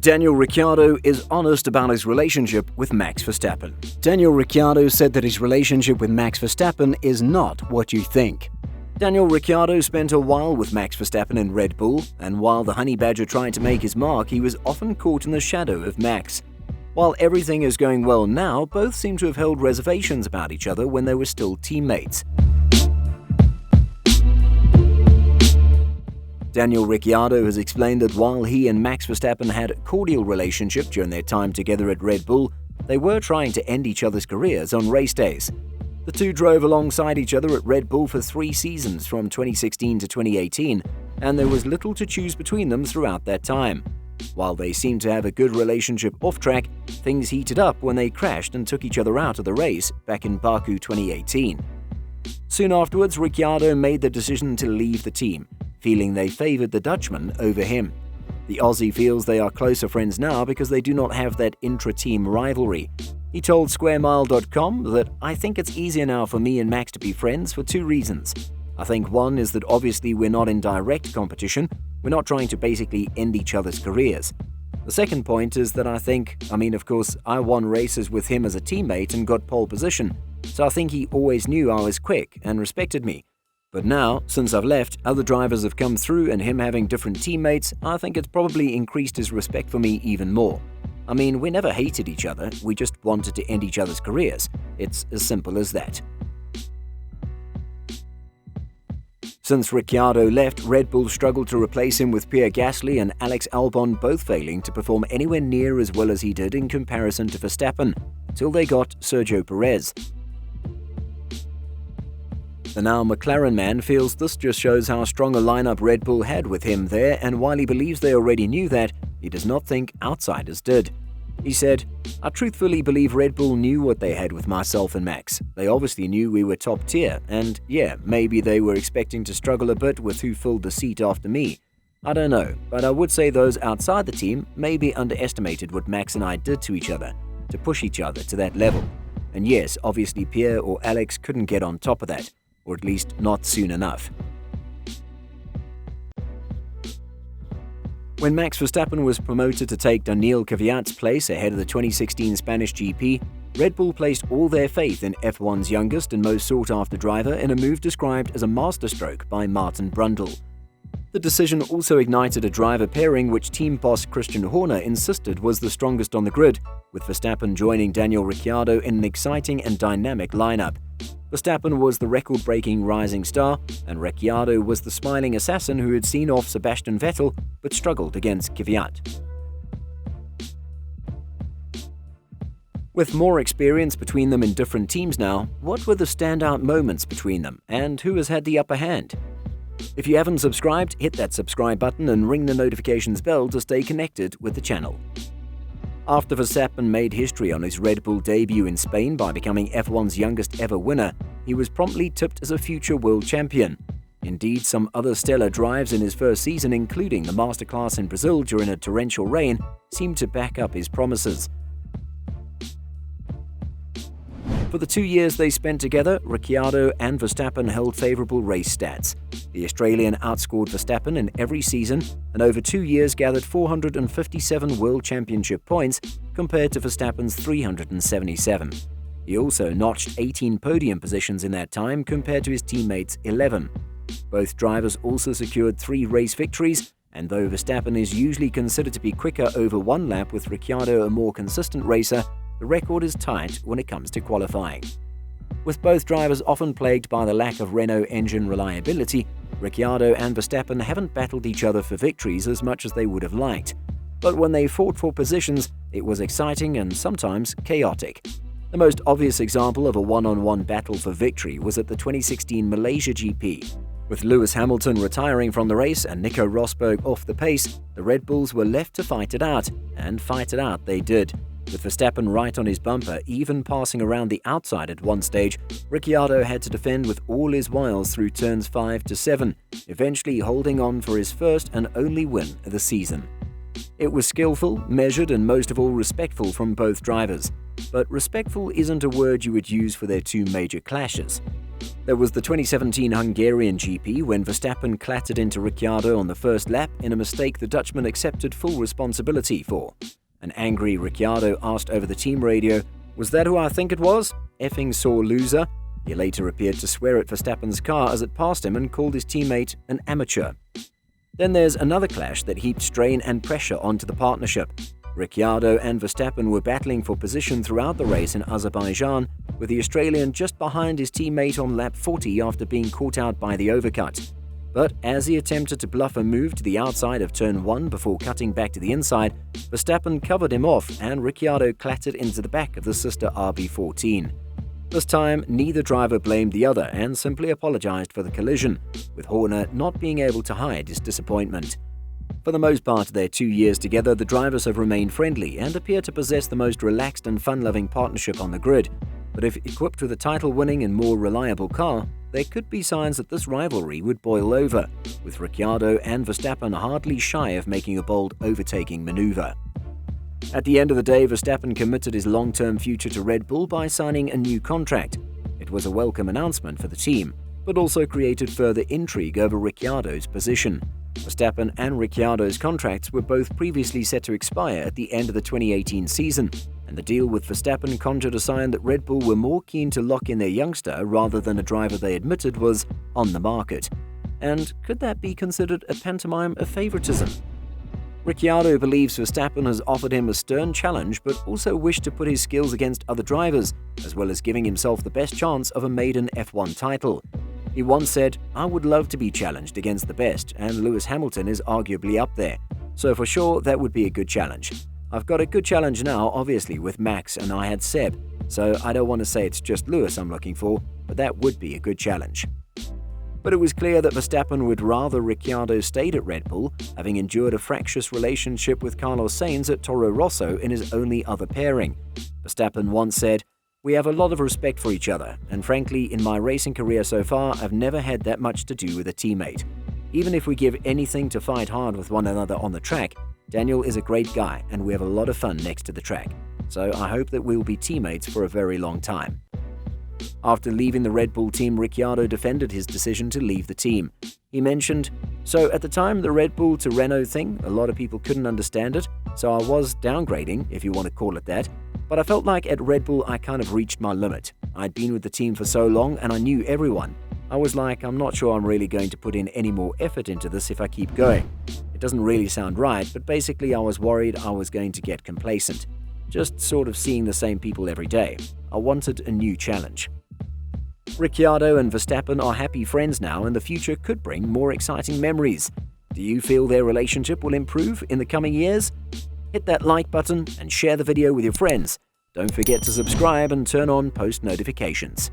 Daniel Ricciardo is honest about his relationship with Max Verstappen. Daniel Ricciardo said that his relationship with Max Verstappen is not what you think. Daniel Ricciardo spent a while with Max Verstappen in Red Bull, and while the Honey Badger tried to make his mark, he was often caught in the shadow of Max. While everything is going well now, both seem to have held reservations about each other when they were still teammates. Daniel Ricciardo has explained that while he and Max Verstappen had a cordial relationship during their time together at Red Bull, they were trying to end each other's careers on race days. The two drove alongside each other at Red Bull for 3 seasons from 2016 to 2018, and there was little to choose between them throughout that time. While they seemed to have a good relationship off-track, things heated up when they crashed and took each other out of the race back in Baku 2018. Soon afterwards, Ricciardo made the decision to leave the team, feeling they favoured the Dutchman over him. The Aussie feels they are closer friends now because they do not have that intra-team rivalry. He told SquareMile.com that, "I think it's easier now for me and Max to be friends for 2 reasons. I think one is that obviously we're not in direct competition, we're not trying to basically end each other's careers. The second point is that of course, I won races with him as a teammate and got pole position, so I think he always knew I was quick and respected me. But now, since I've left, other drivers have come through and him having different teammates, I think it's probably increased his respect for me even more. We never hated each other, we just wanted to end each other's careers. It's as simple as that." Since Ricciardo left, Red Bull struggled to replace him with Pierre Gasly and Alex Albon both failing to perform anywhere near as well as he did in comparison to Verstappen, till they got Sergio Perez. The now McLaren man feels this just shows how strong a lineup Red Bull had with him there, and while he believes they already knew that, he does not think outsiders did. He said, "I truthfully believe Red Bull knew what they had with myself and Max. They obviously knew we were top tier, and yeah, maybe they were expecting to struggle a bit with who filled the seat after me. I don't know, but I would say those outside the team maybe underestimated what Max and I did to each other, to push each other to that level. And yes, obviously Pierre or Alex couldn't get on top of that, or at least not soon enough." When Max Verstappen was promoted to take Daniil Kvyat's place ahead of the 2016 Spanish GP, Red Bull placed all their faith in F1's youngest and most sought-after driver in a move described as a masterstroke by Martin Brundle. The decision also ignited a driver pairing which team boss Christian Horner insisted was the strongest on the grid, with Verstappen joining Daniel Ricciardo in an exciting and dynamic lineup. Verstappen was the record-breaking rising star, and Ricciardo was the smiling assassin who had seen off Sebastian Vettel but struggled against Kvyat. With more experience between them in different teams now, what were the standout moments between them, and who has had the upper hand? If you haven't subscribed, hit that subscribe button and ring the notifications bell to stay connected with the channel. After Verstappen made history on his Red Bull debut in Spain by becoming F1's youngest ever winner, he was promptly tipped as a future world champion. Indeed, some other stellar drives in his first season, including the masterclass in Brazil during a torrential rain, seemed to back up his promises. For the 2 years they spent together, Ricciardo and Verstappen held favourable race stats. The Australian outscored Verstappen in every season and over 2 years gathered 457 World Championship points compared to Verstappen's 377. He also notched 18 podium positions in that time compared to his teammates' 11. Both drivers also secured 3 race victories, and though Verstappen is usually considered to be quicker over one lap with Ricciardo a more consistent racer, the record is tight when it comes to qualifying. With both drivers often plagued by the lack of Renault engine reliability, Ricciardo and Verstappen haven't battled each other for victories as much as they would have liked. But when they fought for positions, it was exciting and sometimes chaotic. The most obvious example of a one-on-one battle for victory was at the 2016 Malaysia GP. With Lewis Hamilton retiring from the race and Nico Rosberg off the pace, the Red Bulls were left to fight it out, and fight it out they did. With Verstappen right on his bumper, even passing around the outside at one stage, Ricciardo had to defend with all his wiles through turns 5 to 7, eventually holding on for his first and only win of the season. It was skillful, measured, and most of all respectful from both drivers. But respectful isn't a word you would use for their 2 major clashes. There was the 2017 Hungarian GP when Verstappen clattered into Ricciardo on the first lap in a mistake the Dutchman accepted full responsibility for. An angry Ricciardo asked over the team radio, "Was that who I think it was? Effing sore loser." He later appeared to swear at Verstappen's car as it passed him and called his teammate an amateur. Then there's another clash that heaped strain and pressure onto the partnership. Ricciardo and Verstappen were battling for position throughout the race in Azerbaijan, with the Australian just behind his teammate on lap 40 after being caught out by the overcut. But as he attempted to bluff a move to the outside of turn 1 before cutting back to the inside, Verstappen covered him off and Ricciardo clattered into the back of the sister RB14. This time, neither driver blamed the other and simply apologized for the collision, with Horner not being able to hide his disappointment. For the most part of their 2 years together, the drivers have remained friendly and appear to possess the most relaxed and fun-loving partnership on the grid. But if equipped with a title-winning and more reliable car, there could be signs that this rivalry would boil over, with Ricciardo and Verstappen hardly shy of making a bold overtaking maneuver. At the end of the day, Verstappen committed his long-term future to Red Bull by signing a new contract. It was a welcome announcement for the team, but also created further intrigue over Ricciardo's position. Verstappen and Ricciardo's contracts were both previously set to expire at the end of the 2018 season, and the deal with Verstappen conjured a sign that Red Bull were more keen to lock in their youngster rather than a driver they admitted was on the market. And could that be considered a pantomime of favoritism? Ricciardo believes Verstappen has offered him a stern challenge but also wished to put his skills against other drivers, as well as giving himself the best chance of a maiden F1 title. He once said, "I would love to be challenged against the best, and Lewis Hamilton is arguably up there. So for sure, that would be a good challenge. I've got a good challenge now, obviously, with Max, and I had Seb, so I don't want to say it's just Lewis I'm looking for, but that would be a good challenge." But it was clear that Verstappen would rather Ricciardo stayed at Red Bull, having endured a fractious relationship with Carlos Sainz at Toro Rosso in his only other pairing. Verstappen once said, "We have a lot of respect for each other, and frankly, in my racing career so far, I've never had that much to do with a teammate. Even if we give anything to fight hard with one another on the track, Daniel is a great guy and we have a lot of fun next to the track. So I hope that we'll be teammates for a very long time." After leaving the Red Bull team, Ricciardo defended his decision to leave the team. He mentioned, "So at the time the Red Bull to Renault thing, a lot of people couldn't understand it, so I was downgrading, if you want to call it that. But I felt like at Red Bull I kind of reached my limit. I'd been with the team for so long and I knew everyone. I was like, I'm not sure I'm really going to put in any more effort into this if I keep going. It doesn't really sound right, but basically I was worried I was going to get complacent. Just sort of seeing the same people every day. I wanted a new challenge." Ricciardo and Verstappen are happy friends now, and the future could bring more exciting memories. Do you feel their relationship will improve in the coming years? Hit that like button and share the video with your friends. Don't forget to subscribe and turn on post notifications.